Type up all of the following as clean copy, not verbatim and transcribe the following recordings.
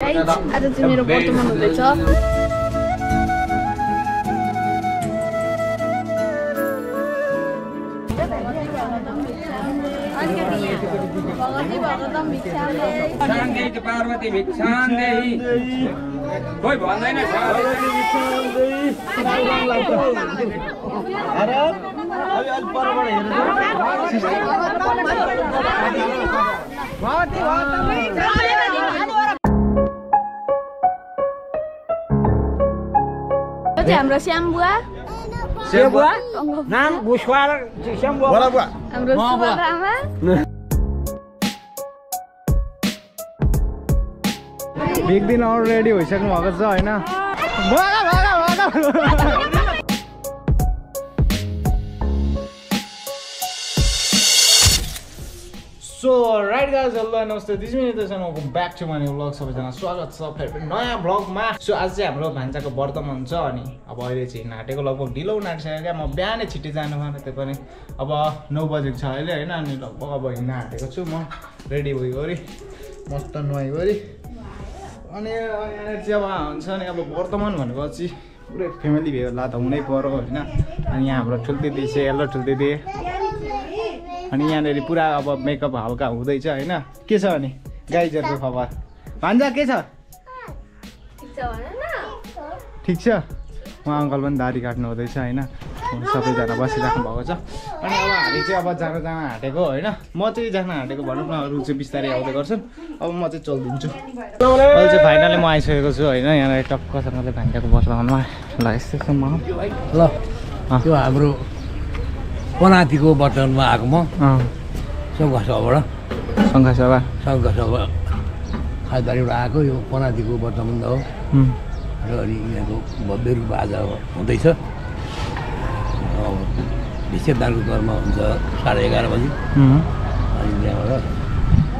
आज चाहिँ मेरो वर्तमान हुँदैछ। पार्वती भिक्षान देही कोही भन्दैन हाम्रो श्यामबुवा नाम बुस्वार श्यामबुवा हाम्रो सुब्बाआमा बिग दिन अलरेडी भइसक्नु भएको छ हैन। सो राइट गाइज, हेलो नमस्ते, this minute welcome back to my new vlog. सबैजना स्वागत छ फेरि नयाँ भ्लगमा। सो आज चाहिँ हाम्रो भान्साको वर्तमान छ अनि अब अहिले चाहिँ नाटेको लगभग ढिलो नाटिसक्यो क्या। म बिहानै छिट्टै जानु पर्ने, त्यो पनि अब 9 बजेको छ अहिले होइन। अनि लगभग अब हिँड्न आँटेको छु म, रेडी भइगरी मस्त नुहाइगरी। अनि यहाँनिर चाहिँ अब हुन्छ नि अब वर्तमान भनेको चाहिँ पुरै फ्यामिली भेला त हुनै पर्यो होइन। अनि यहाँ हाम्रो ठुल्ती दिदी चाहिँ यल्लो ठुल्ती दिदी। अनि यहाँनिर पुरा अब मेकअप हल्का हुँदैछ होइन। के छ अनि गाइजहरूको खबर? भान्जा के छ? ठिक छ। उहाँ अङ्कल पनि दाढी काट्नु हुँदैछ होइन। सबैजना बसिराख्नु भएको छ। अनि अब हामी चाहिँ अब जान आँटेको होइन। म चाहिँ जान आँटेको भनौँ न, अरू चाहिँ बिस्तारै आउँदै गर्छन्। अब म चाहिँ चलिदिन्छु। अहिले चाहिँ फाइनली म आइसकेको छु होइन। यहाँनिर टक्कसँगले भान्जाको वर्तमानमा ल यस्तै छ म। ल त्यो हाम्रो पनातीको वर्तमानमा आएको म सङ्घसभाबाट खासबारीबाट आएको। यो पनातीको वर्तमान हो र अनि यहाँको भव्य रूप आज हुँदैछ। विच्छेददानको दरमा हुन्छ 11:30 बजी। अनि त्यहाँबाट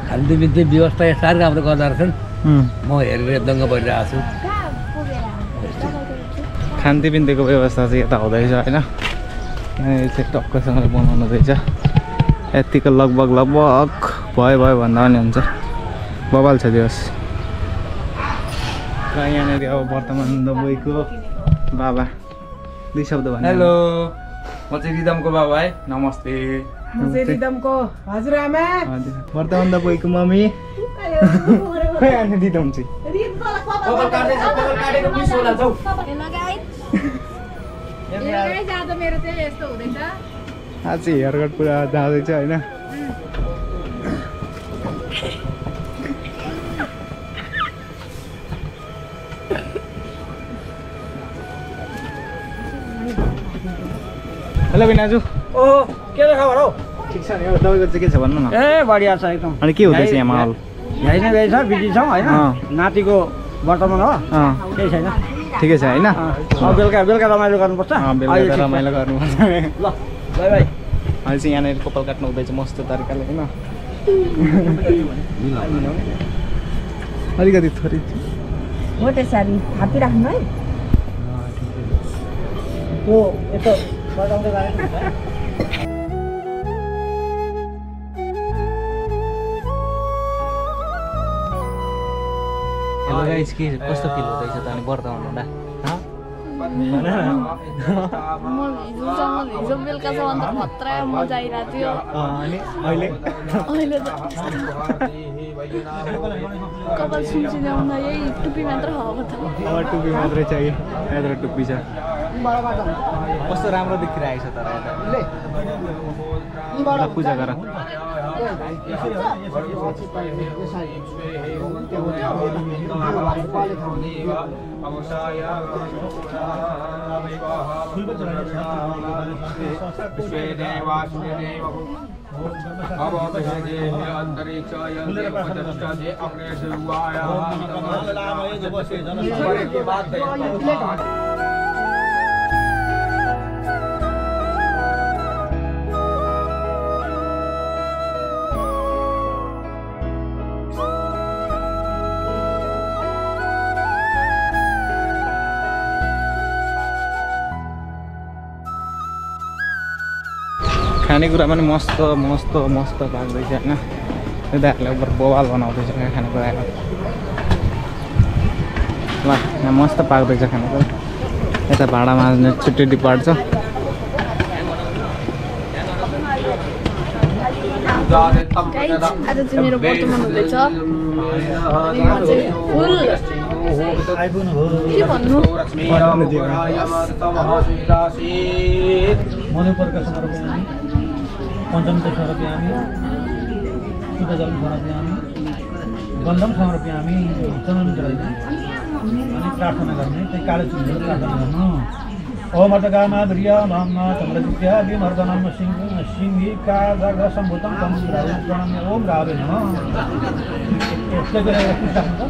खानपिनकै व्यवस्था साह्रै राम्रो गर्दा रहेछन्। म हेरेर दङ्ग परिरहेको छु। खानपिनको व्यवस्था चाहिँ यता हुँदैछ होइन। यहाँनिर चाहिँ टक्कसँगले बनाउनु हुँदैछ। यतिको लगभग भयो भन्दा पनि हुन्छ। बबाल छ दिवस। र यहाँनिर अब वर्तमान दबाईको बाबा 2 शब्द भन्नु। हेलो, म चाहिँ रिदमको बाबा है। नमस्ते। म चाहिँ रिदमको हजुरआमा। वर्तमान दबाईको मम्मी। खै अनि रिदम चाहिँ आज चाहिँ हेयरकट पुरा जाँदैछ होइन। हेलो बिनाजु। ओहो, के छ खबर हौ? ठिक छ नि। हो तपाईँको चाहिँ के छ भन्नु न। ए बढिया छ एकदम। अनि के हुँदैछ यहाँ माहौल? यही नै गएछ, बिजी छौँ होइन। नातिको वर्तमान हो, केही छैन, ठिकै छ होइन। अब बेलुका रमाइलो गर्नुपर्छ। बेलुका रमाइलो गर्नुपर्छ। ल बाई बाई। अहिले चाहिँ यहाँनिर कपाल काट्नु हुँदैछ मस्त तरिकाले होइन। अलिकति थोरै मोटे साडी हाती राख्नु है। त्यो यस्तो बजाउँदै जाने हेलो गाइस, के कस्तो फिल हुँदैछ त अनि वर्तमान हुँदा? हिजो बेलुकासम्म त खतरा मजा आइरहेको थियो। अनि अहिले अहिले त कपाल सुनसिनाउँदा यही टुप्पी मात्र भएको छ। अब टुप्पी मात्रै छ कि यत्र टुप्पी छ। कस्तो राम्रो देखिरहेको छ तर यता पूजा गर। खानेकुरा पनि मस्त पाक्दैछ होइन। दादाहरूले बवाल बनाउँदैछ क्या खानेकुरामा। यहाँ मस्त पाक्दैछ खाना त यता भाँडा माझ्ने छुट्टै डिपार्ट छ आज चाहिँ मेरो वर्तमान हुँदैछ अनि म चाहिँ फुल के भन्नु मनुपर्क समर्पयामि पञ्चम समर्पयामि शुद्धजलं समर्पयामि गन्धम समर्पयामि चन्दन चढाइने अनि प्रार्थना गर्ने त्यही कालो चुन्नी प्रार्थना गर्नु ओम अर्धगामा ध्रिया नाममा चन्द्रजित्या विमर्दनम सिंही काग सम्भूतम तमुद्राय प्रणम्य ओम रावे नमः यसले गरेर पुछ राख्नु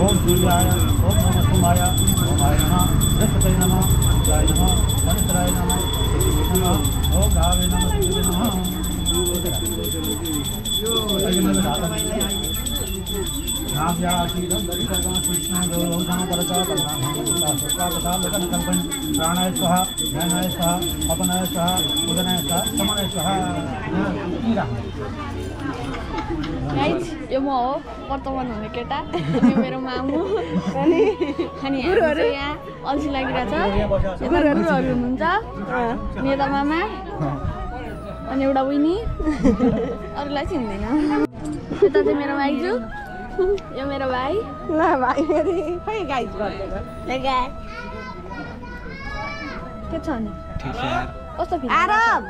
ओम सूर्याय ओम नमः सोमाय ओमाय नमः बृहस्पतये नमः जाय नमः शनिश्चराय नमः ओम रावे नमः सूर्य नमः प्राणाय स्वाहा ध्यानाय स्वाहा अपनाय स्वाहा उदनाय स्वाहा समानाय स्वाहा यो म हो वर्तमान हुने केटा अनि मेरो मामु अनि हाम्रो यहाँ अल्छी लागिरहेछ गुरुहरू हुनुहुन्छ अनि यता मामा अनि एउटा बहिनी अरूलाई चिन्दैन यता चाहिँ मेरो भाइजू यो मेरो भाइ ल भाइ फेरि खै गाइस गर्दैन के छ नि ठीक छ यार कस्तो फिल आराम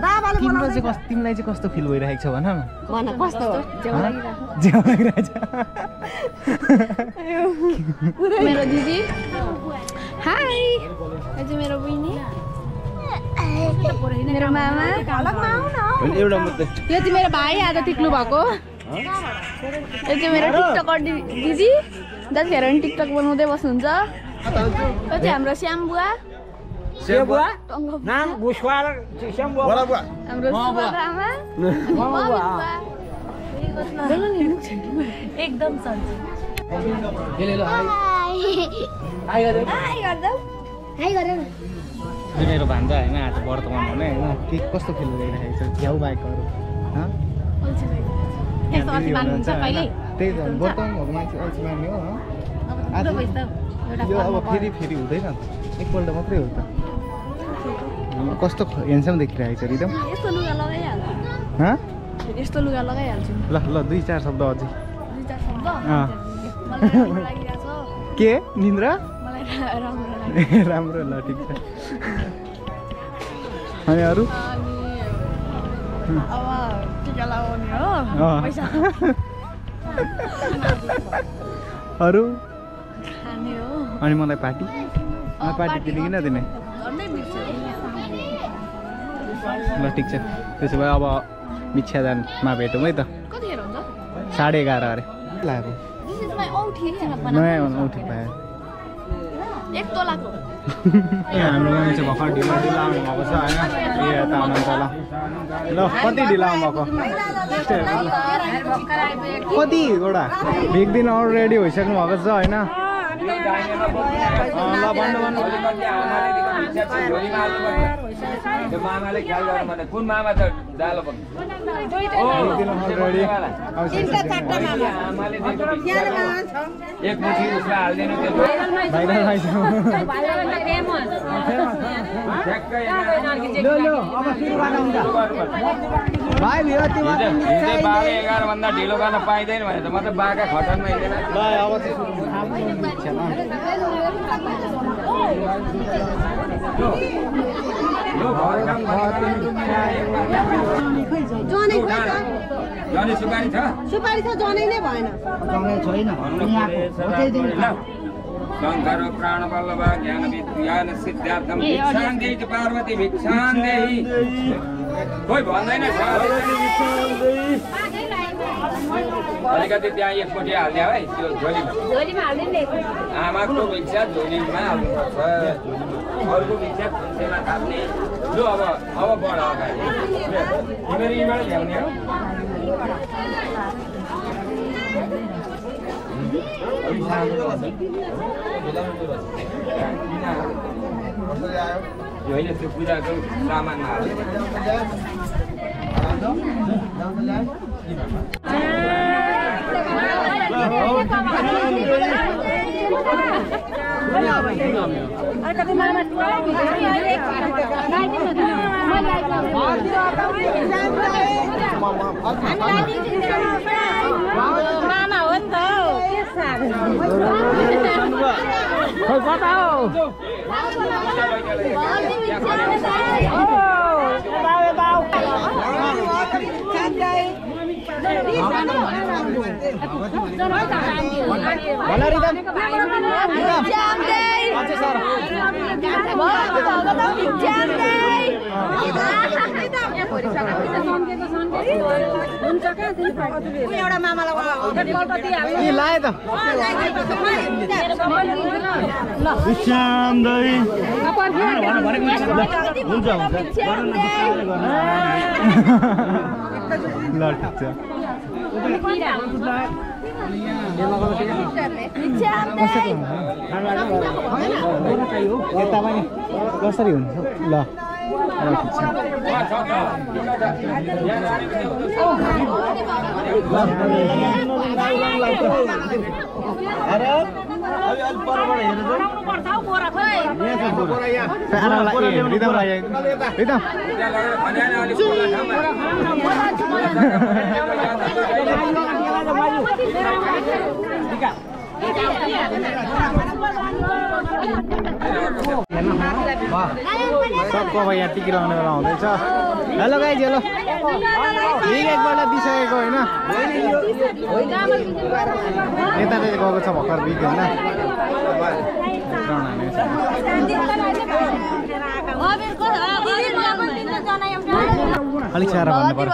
बाबाले तिमीलाई चाहिँ कस्तो फिल भइरहेको छ भन न भन कस्तो जेउ लागिरहेको जे लागिरहेछ मेरो दिदी हाई यो चाहिँ मेरो बहिनी मेरो मामा एउटा मात्रै यो चाहिँ मेरो भाइ आज टिक्नु भएको यो चाहिँ मेरो टिकटकर दिदी जतिखेर पनि टिकटक बनाउँदै बस्नुहुन्छ यो चाहिँ हाम्रो श्याम बुवा नाम घुसवार श्याम बुवा हाम्रो सुबा आमा एकदम सन्चो मेरो भान्जा होइन आज वर्तमान हुने होइन के कस्तो फिल भइरहेको छ झ्याउ बाइकहरू त्यही त वर्तमान भएको मान्छे अल्छी मान्ने हो यो अब फेरि हुँदैन एकपल्ट मात्रै हो त कस्तो हेन्सम देखिरहेको छ रिदम यस्तो लुगा लगाइहाल्छु यस्तो लुगा लगाइहाल्छु ल 2-4 शब्द अझै 2-4 शब्द मलाई राम्रो लागिरहेछ के निन्द्रा मलाई राम्रो लाग्यो राम्रो ल ठिक छ अनि अरू अब टिका लगाउने हो पैसा अरू खाने हो अनि मलाई पार्टी दिने कि नदिने झन्डै बिर्स्यो ल ठिक छ त्यसो भए अब मिच्छादानमा भेटौँ है त कतिखेर हुन्छ 11:30 अरे लाग्यो दिस इज माई औठी नयाँ औठी पायो 1 तोलाको हाम्रो मान्छे चाहिँ भर्खर ढिलो आउनु भएको छ होइन ए यता आउनुहुन्छ ल कति ढिलो आउनुभएको कतिवटा भेक्दिन अलरेडी भइसक्नु भएको छ होइन ल भन्नु मामाले ख्याल गर्नु कुन मामा छ डालो एक मुठी उसलाई हाल्दैन बाह्र 11 भन्दा ढिलो गर्न पाइँदैन भने त म त बाका खटनमा हिँड्दैन सुपारी छ जनै नै भएन शङ्कर प्राण वल्लभ ज्ञान विज्ञान सिद्धार्थम भिक्षां देहि पार्वती भिक्षां देहि कोही भन्दैन अलिकति त्यहाँ एकपट्टि हालिदियो है त्यो झोलीमा आमाको भिक्षा झोलीमा हाल्नुपर्छ अरूको भिक्षा खुम्सेमा थाप्ने जो अब बढ अगाडि तिमीहरू यहीँबाट ल्याउने हो होइन त्यो पूजाको सामानमा हाल्नु मामा हो नि त के साह्रो खोइ कता हो एउटा मामालाई लाए त ल ठिक छ यता पनि कसरी हुन्छ ल ठिक छ सबको अब यहाँ टिकी लगाउने बेला हुँदैछ हेलो गाइज हेलो एकपल्ट दिइसकेको होइन यता चाहिँ गएको छ भर्खर बिग होइन अलिक साह्रो भन्नु पर्यो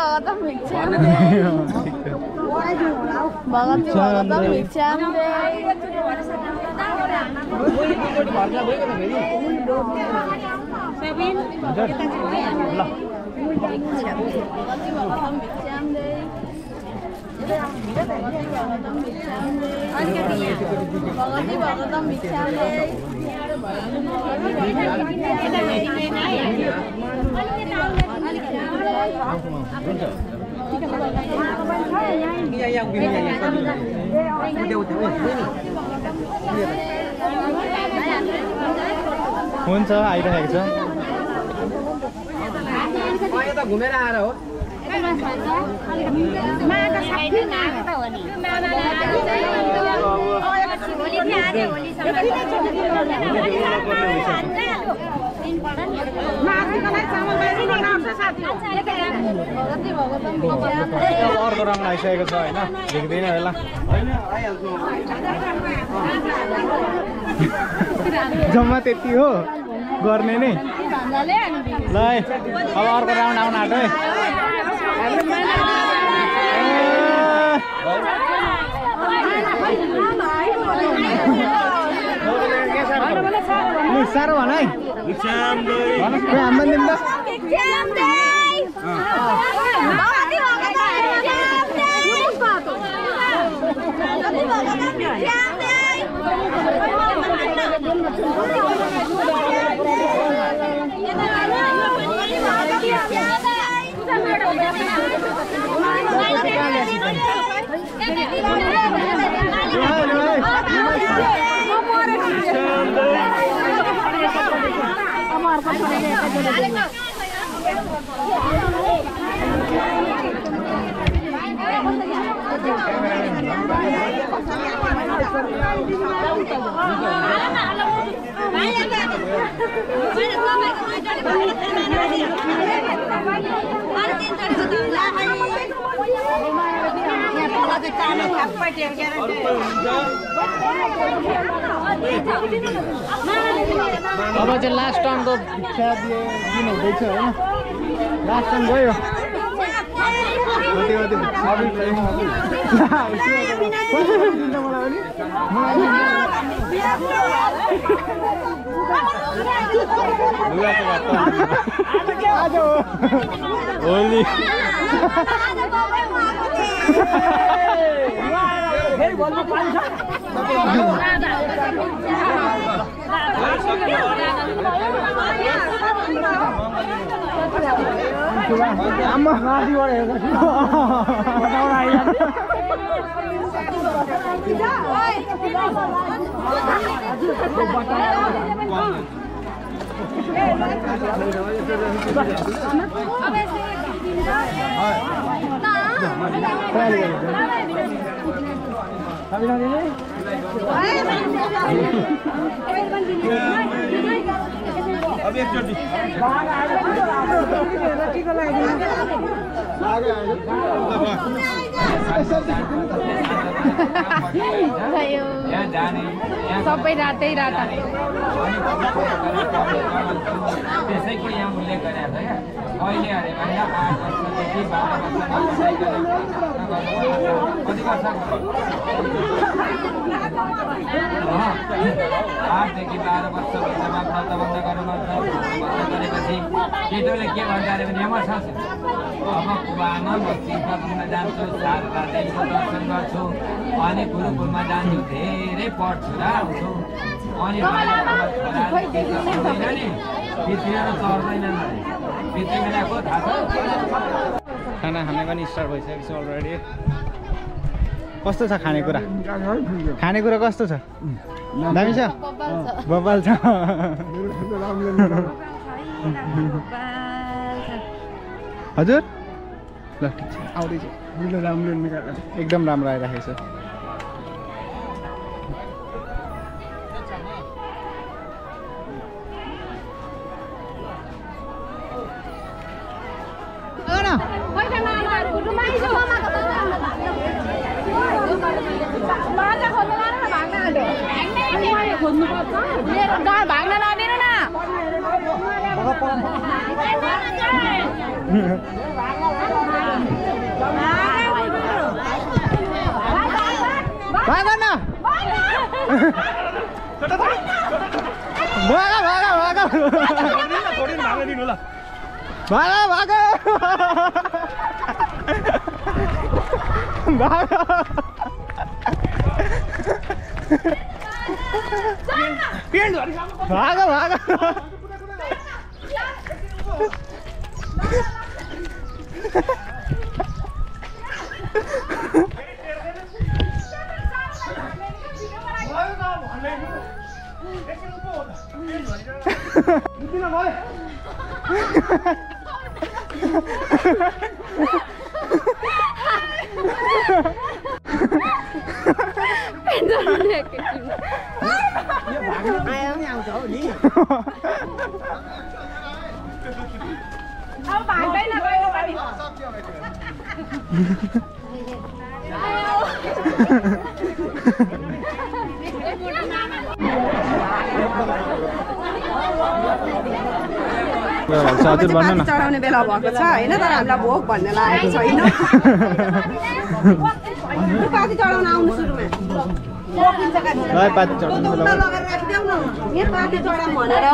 हुन्छ आइरहेको छ घुमेर आएर हो अर्को रङ लगाइसकेको छ होइन देख्दैन होला जम्मा त्यति हो गर्ने नै ल अब अर्को राउन्ड आउन आँट्यो है साह्रो भन है हाम्रो दिन त अब चाहिँ लास्ट टर्नको भिक्षा दिनु हुँदैछ होइन लास्ट टर्न गयो होली आम्मा माथिबाट हेर्दा अब एकचोटि सबै रातै रात त्यसैको यहाँ उल्लेख गरेको छ क्या अहिले अरे भने 8 वर्षदेखि 12 वर्ष कति वर्ष 8 देखि 12 वर्षभित्रमा व्रतबन्ध गर्नुपर्छ। व्रत गरेपछि केटोले के भन्छ अरे भने यमा छ अब कुवामा म तीर्थमा जान्छु 4 रातैको दर्शन गर्छु अनि गुरुकुलमा जान्छु धेरै पढ्छु र आउँछु अनि खाना खाने पनि स्टार्ट भइसकेको छ अलरेडी। कस्तो छ खानेकुरा? खानेकुरा कस्तो छ? दामी छ? बब्बाल छ। हजुर ल ठिक छ आउँदैछ। एकदम राम्रो आइराखेको छ। भाग्न नदिनु न भागो भागो अब भाग्दैन कहिले पनि चढाउने बेला भएको छ हैन तर हामीलाई भोक भन्ने लागेको छैन पाती चढाउन आउनु सुरुमा पाती चढाउनु लगेर राखिदेऊ न यहाँ पाती चढाउँ भनेर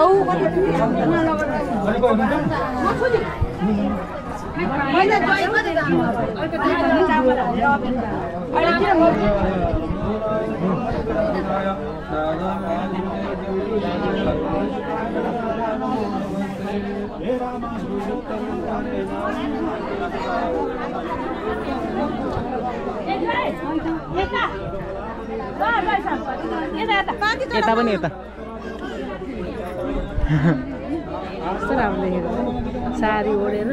यता पनि यता कस्तो राम्रो देखेको साडी ओढेर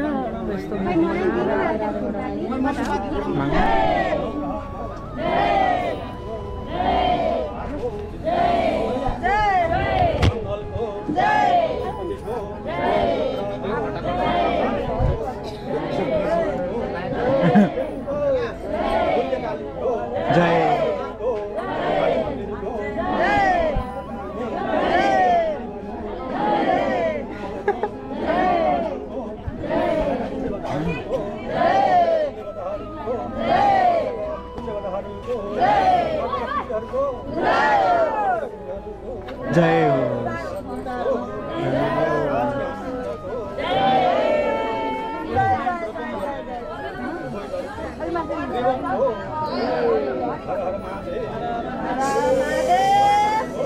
यस्तो जय जय हो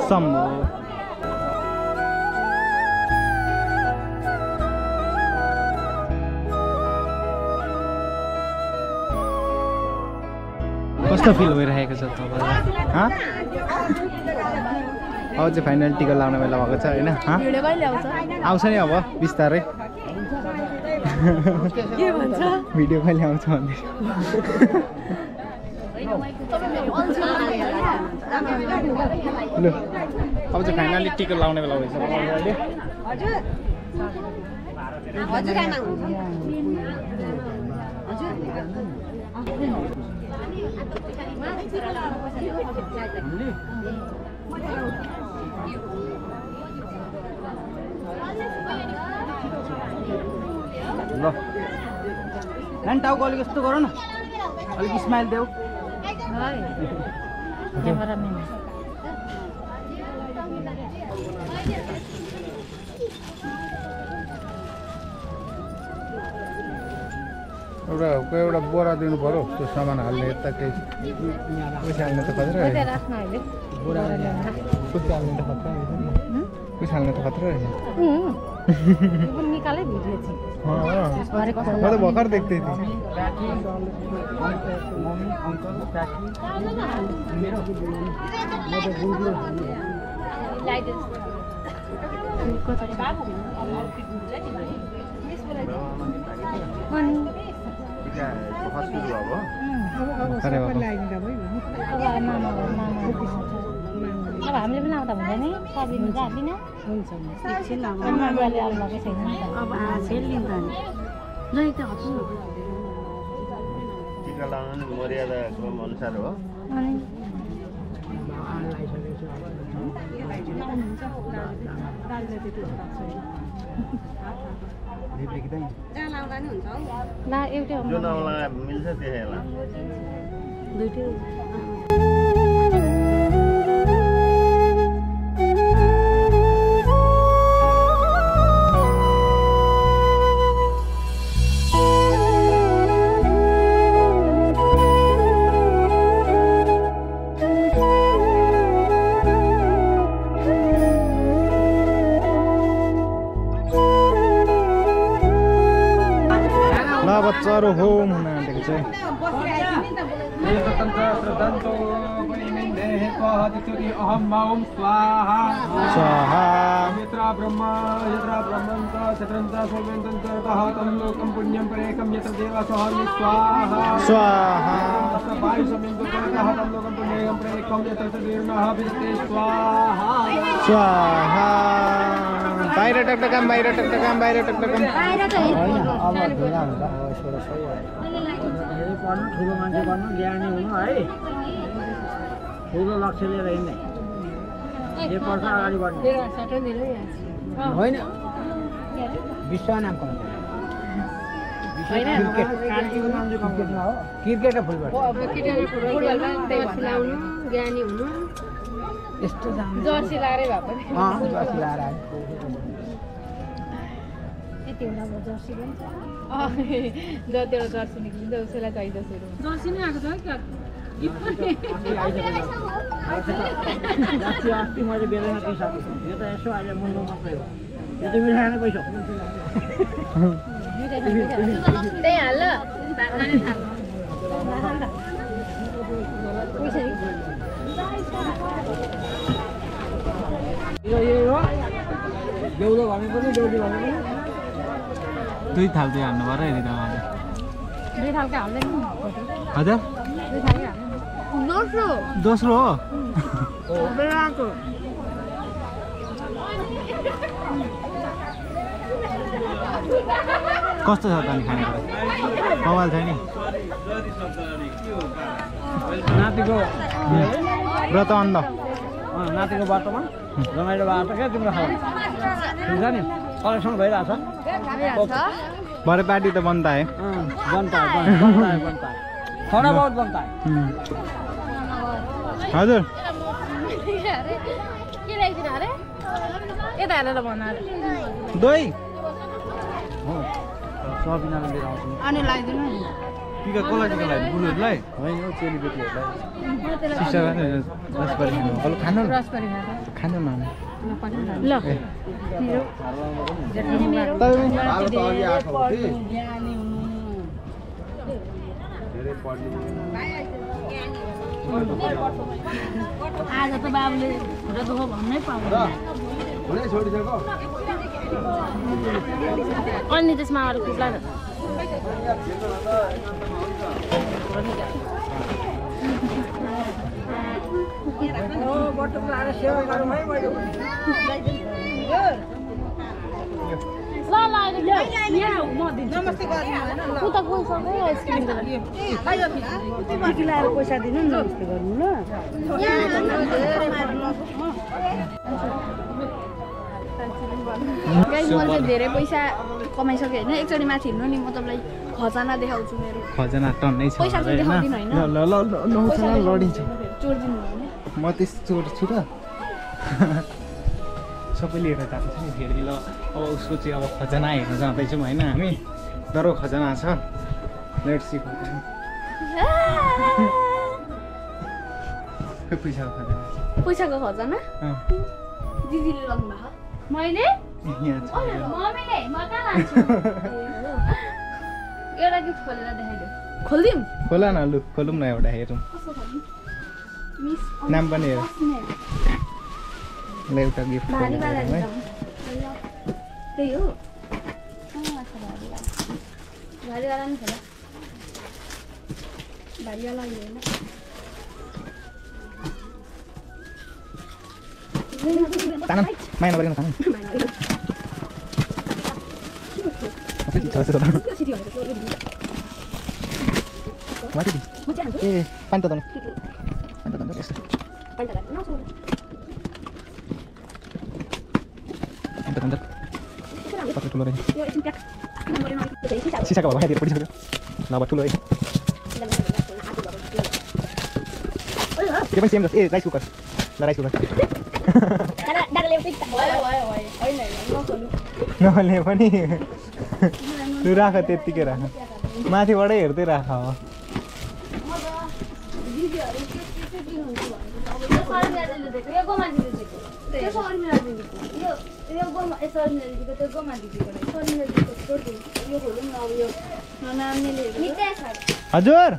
शम्भो कस्तो फिल भइरहेको छ तपाईँलाई? अब चाहिँ फाइनल टिका लाउने बेला भएको छ होइन भिडियो कहिले आउँछ आउँछ नि अब बिस्तारै के भन्छ भिडियो कहिले आउँछ भन्दै ल अब चाहिँ फाइनली टिका लाउने बेला भइसक्यो अहिले हजुर आमा ल ल्यान्ड टाउको अलिक यस्तो गर न अलिक स्माइल देऊ एउटा बोरा दिनु पर्यो त्यो सामान हाल्ने यता केही पैसा हाल्ने त खतरा पैसा हाल्ने त खतरा निकालै भिडियो चाहिँ म त भर्खर देख्दै थिएँ अब हामीले पनि आउँदा हुँदैन सबिन जाँदिन हुन्छ एकछिन आमाले आउनुभएको छैन अब सेल्लिङ त नि त हप्छु टिका लगाउनु मर्यादा क्रम अनुसार हो ला एउटै जो नलागा मिल्छ त्यसैला दुईटै चरो होम हुन आँटेको चाहिँ अहम माओम स्वाहा स्वाहा यत्रा ब्रह्मा यत्रा ब्रह्मन्त चत्रन्त सोमेन्तन्त तं लोकं पुण्यं परेकं यत्र देवा स्वाहा स्वाहा स्वाहा वायु समेन्तः तं लोकं पुण्यं परेकं यत्र देवः विदते स्वाहा स्वाहा बाहिर टकटकाम बाहिर टकटकाम बाहिर टकटकाम होइन अब ढुङ्गा हुन्छ छोरा सही हो पढ्नु ठुलो मान्छे बन्नु ज्ञानी हुनु है ठुलो लक्ष्य लिएर हिँड्ने एक वर्ष अगाडि बढ्ने होइन विश्व नाम कमाउँछ क्रिकेट र फुटबल ज्ञानी हुनु यस्तो जर्सी लाएरै भए पनि जर्सी लाएर यति हुँदा भयो जर्सी पनि जतिवटा जर्सी निक्लिन्छ उसैलाई चाहिन्छ जर्सी नै आएको छ अस्ति मैले बेलैमा पैसा यो त यसो अहिले मुन्नु मात्रै हो यो त मिठाई नै पैसा त्यही हाल यही हो बेहुलो भने पनि बेहुली भने पनि दुई थाल चाहिँ हाल्नु पर्यो यदि तपाईँले दुई थालकै हाल्दैन हजुर दुई थालकै हाल्दैन दोस्रो हो बेलाको कस्तो छ त नि खानेकुरा बवाल छ नि नातिको व्रत अन्त नातिको बाटोमा रमाइलो बाटो क्या तिम्रो खाऊ हुन्छ नि कलेक्सन भइरहेछ भरे पार्टी त बनता है बनता है थोड़ा बहुत बनता है हजुर के ल्याइदिनु अरे यता हेरेर भन अरे दही सबिनाले लिएर आउँछु अनि लगाइदिनु टिका कसलाई टिका लगाइदिनु बुढोहरूलाई होइन हौ चेलीबेटीहरूलाई सिस्टरलाई रसबारी खानु अरू खानु न रसबारी खानु न ल आज त बाबुले खुट्टा दुःख भन्नै पाउँदैन अनि त्यसमा अरू खुट्ला न नमस्ते पैसा दिनु न नमस्ते गर्नु ल गाइस मैले चाहिँ धेरै पैसा कमाइसकेँ होइन एकचोटि माथि हिँड्नु नि म तपाईँलाई खजाना देखाउँछु मेरो खजाना टन्नै छ पैसा चाहिँ देखाउँदिन होइन ल ल ल नौछ ल लडिन्छ चोर्दिनु भने म त्यस चोर्छु र सबै लिएर जान्छ नि फेरि ल अब उसको चाहिँ अब खजाना हेर्न जाँदैछौँ होइन हामी दरो खजाना छ लेट्स सी पैसाको खजाना दिदीले लग्नु भएको मैले मम्मीले म कहाँ लान्छु एउटा गिफ्ट खोलेर देखाइदियो खोलिदिउँ खोला न लु खोलौँ न एउटा हेरौँ नाम पनि हेर ल एउटा गिफ्ट त्यही हो भारीवाला नि खोला भारीवाला होइन ताना माया नगरेन ताना ए पानी त दन सिसाको भए दिएर पडिसक्यो नभए ठुलो है त्यो पनि सेम ए राइस कुकर ल राइस कुकर नले पनि लु राख त्यत्तिकै राख माथिबाटै हेर्दै राख हजुर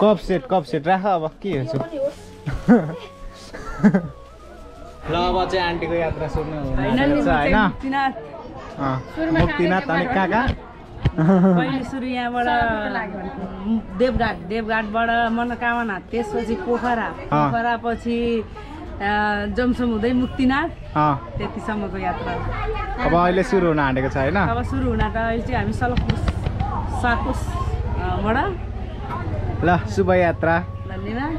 कप सेट राख अब के हेर्छु ल अब चाहिँ आन्टीको यात्रा सुन्नु होइन मुक्तिनाथ अनि कहाँ कहाँ पहिले सुरु यहाँबाट देवघाटबाट मनोकामना त्यसपछि पोखरा पछि जमसम हुँदै मुक्तिनाथ त्यतिसम्मको यात्रा अब अहिले सुरु हुन आँटेको छ होइन अब सुरु हुन त अहिले चाहिँ हामी साकुसबाट ल शुभ यात्रा धन्यवाद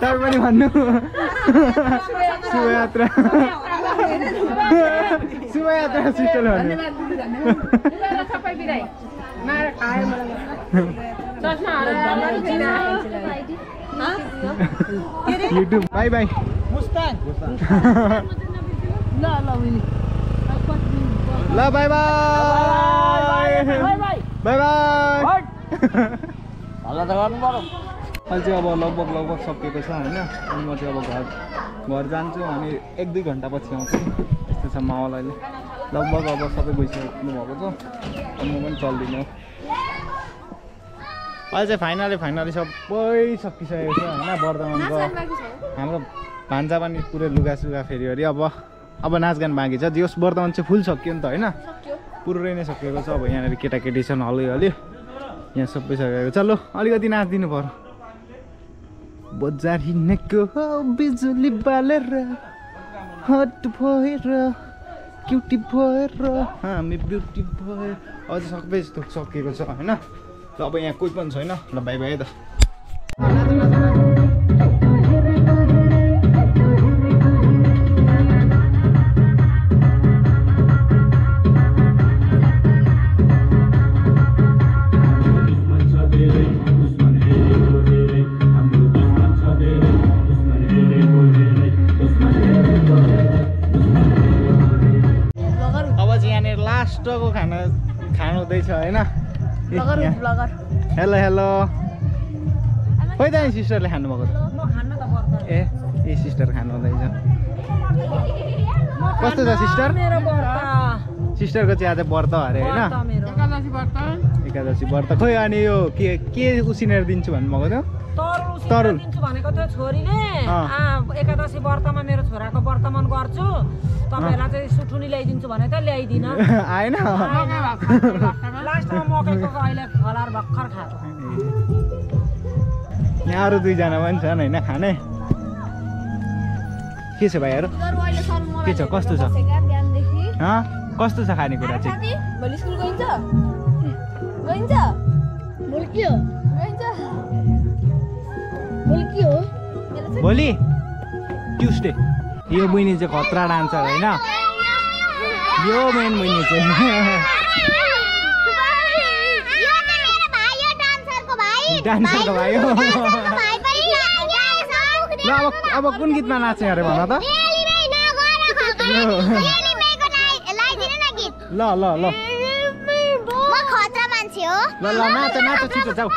तपाईँ पनि भन्नु शुभ यात्रा सिस्टरले भन्नु युट्युब बाई बाई मुस्ताङ ल बाई बाई बाई बाई हल्ला त गर्नु पर्यो अहिले चाहिँ अब लगभग सकिएको छ होइन अनि म चाहिँ अब घर जान्छु अनि 1-2 घन्टापछि आउँछु यस्तो छ माहौल अहिले लगभग अब सबै गइसक्नु भएको छ अनि म पनि चल्दिनँ अहिले चाहिँ फाइनली सबै सकिसकेको छ होइन वर्धमानको हाम्रो भान्जा पनि पुरै लुगासुगा फेरि अब नाचगान बाँकी छ जस वर्धमान चाहिँ फुल सक्यो नि त होइन पुरै नै सकिएको छ अब यहाँनिर केटाकेटी छन् हल्यो यहाँ सबै सकेको छ ल अलिकति नाचिदिनु पर्यो बजार हिँडेको बिजुली बालेर हट भएर क्युटी भएर हामी ब्युटी भएर अझ सबै जस्तो सकिएको छ होइन ल अब यहाँ कोही पनि छैन ल बाई बाई त लास्टको खाना खानु हुँदैछ होइन हेलो खोइ त सिस्टरले खानुभएको ए सिस्टर खानु हुँदैछ कस्तो छ सिस्टर सिस्टरको चाहिँ आज व्रत अरे होइन एकादशी व्रत खोइ अनि यो के उसिनेर दिन्छु भन्नुभएको थियो तरुल दिन्छु भनेको थियो छोरीले एकादशी व्रतमा मेरो छोराको व्रतमान गर्छु तपाईहरुलाई चाहिँ सुठुनी ल्याइदिन्छु भने त ल्याइदिन आएन लास्टमा मकैको अहिले फलार भर्खर खाएको यहाँ अरू दुईजना पनि छन् होइन खाने के छ भाइहरू के छ कस्तो छ कस्तो छ खानेकुरा चाहिँ भोलि स्कुल गइन्छ भोलि ट्युसडे यो बहिनी चाहिँ खतरा डान्सर होइन यो मेन बहिनी चाहिँ डान्सरको भाइ हो ल अब कुन गीतमा नाच्ने अरे भन त ल ल ल ल नाच छिटो जाऊ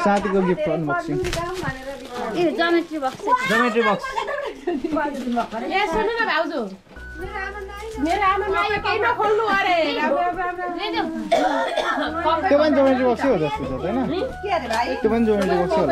साथीको गिफ्ट अनबक्सिङ ए ज्योमेट्री बक्स ज्योमेट्री बक्स ए सुन्नु न भाउजू मेरो आमामा यो केही नखोल्नु अरे त्यो पनि ज्योमेट्री बक्सै हो जस्तो छ हैन के अरे भाइ त्यो पनि ज्योमेट्री बक्सै हो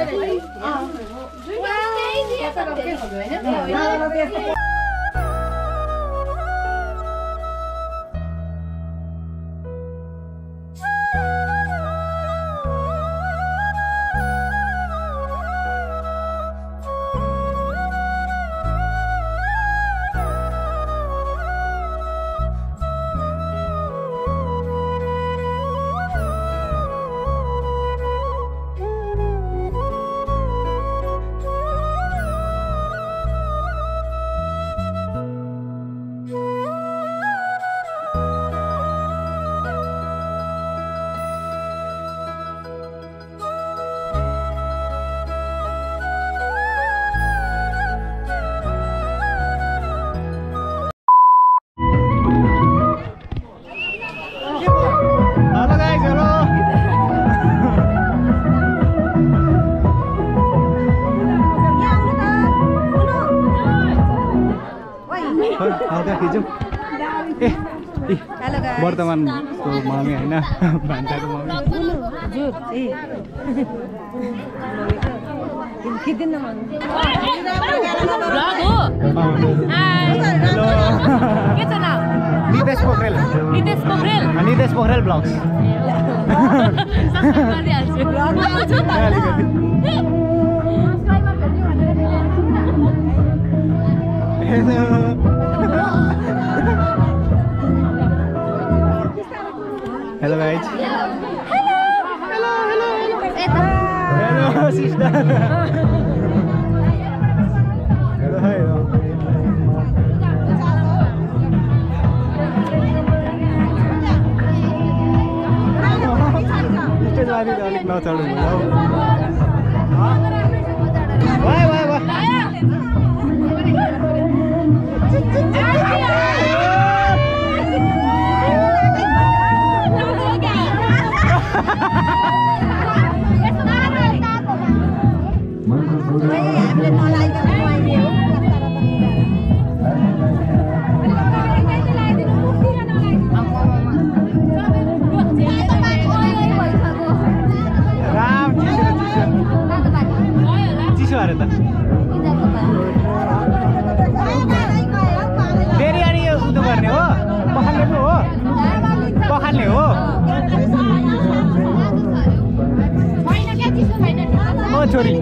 खिचौँ ए वर्तमानको मम्मी होइन भान्साको mummy Nitesh Pokharel blogs Hello guys. Hello sister. Hello. अलिक नचढ्नु चिसो अरे त फेरि अनि यो उदो गर्ने हो पखाल्ने पो हो पखाल्ने हो ओ छोरी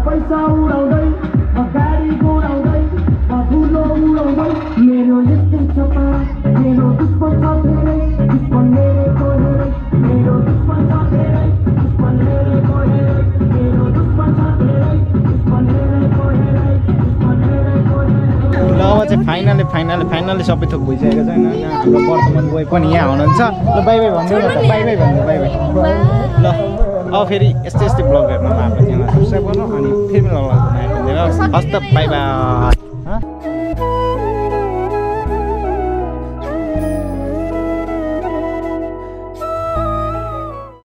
पैसा उडाउँदै म गाडी गुडाउँदै म धुलो उडाउँदै मेरो यस्तै चपा मेरो दुश्मन छ धेरै दुश्मन मेरेको हेरै मेरो दुश्मन छ धेरै दुश्मन मेरेको हेरै मेरो दुश्मन छ धेरै दुश्मन मेरेको हेरै दुश्मन मेरेको हेरै। ल अब चाहिँ फाइनली सबै थोक भइसकेको छ होइन हाम्रो वर्तमान बोय पनि यहाँ हुनुहुन्छ ल बाई बाई भन्नु न त बाई बाई भन्नु बाई बाई ल अब फेरि यस्तै ब्लग हेर्नु हाम्रो च्यानल सब्सक्राइब गर्नु अनि फेरि ल हस्त बाई बाई।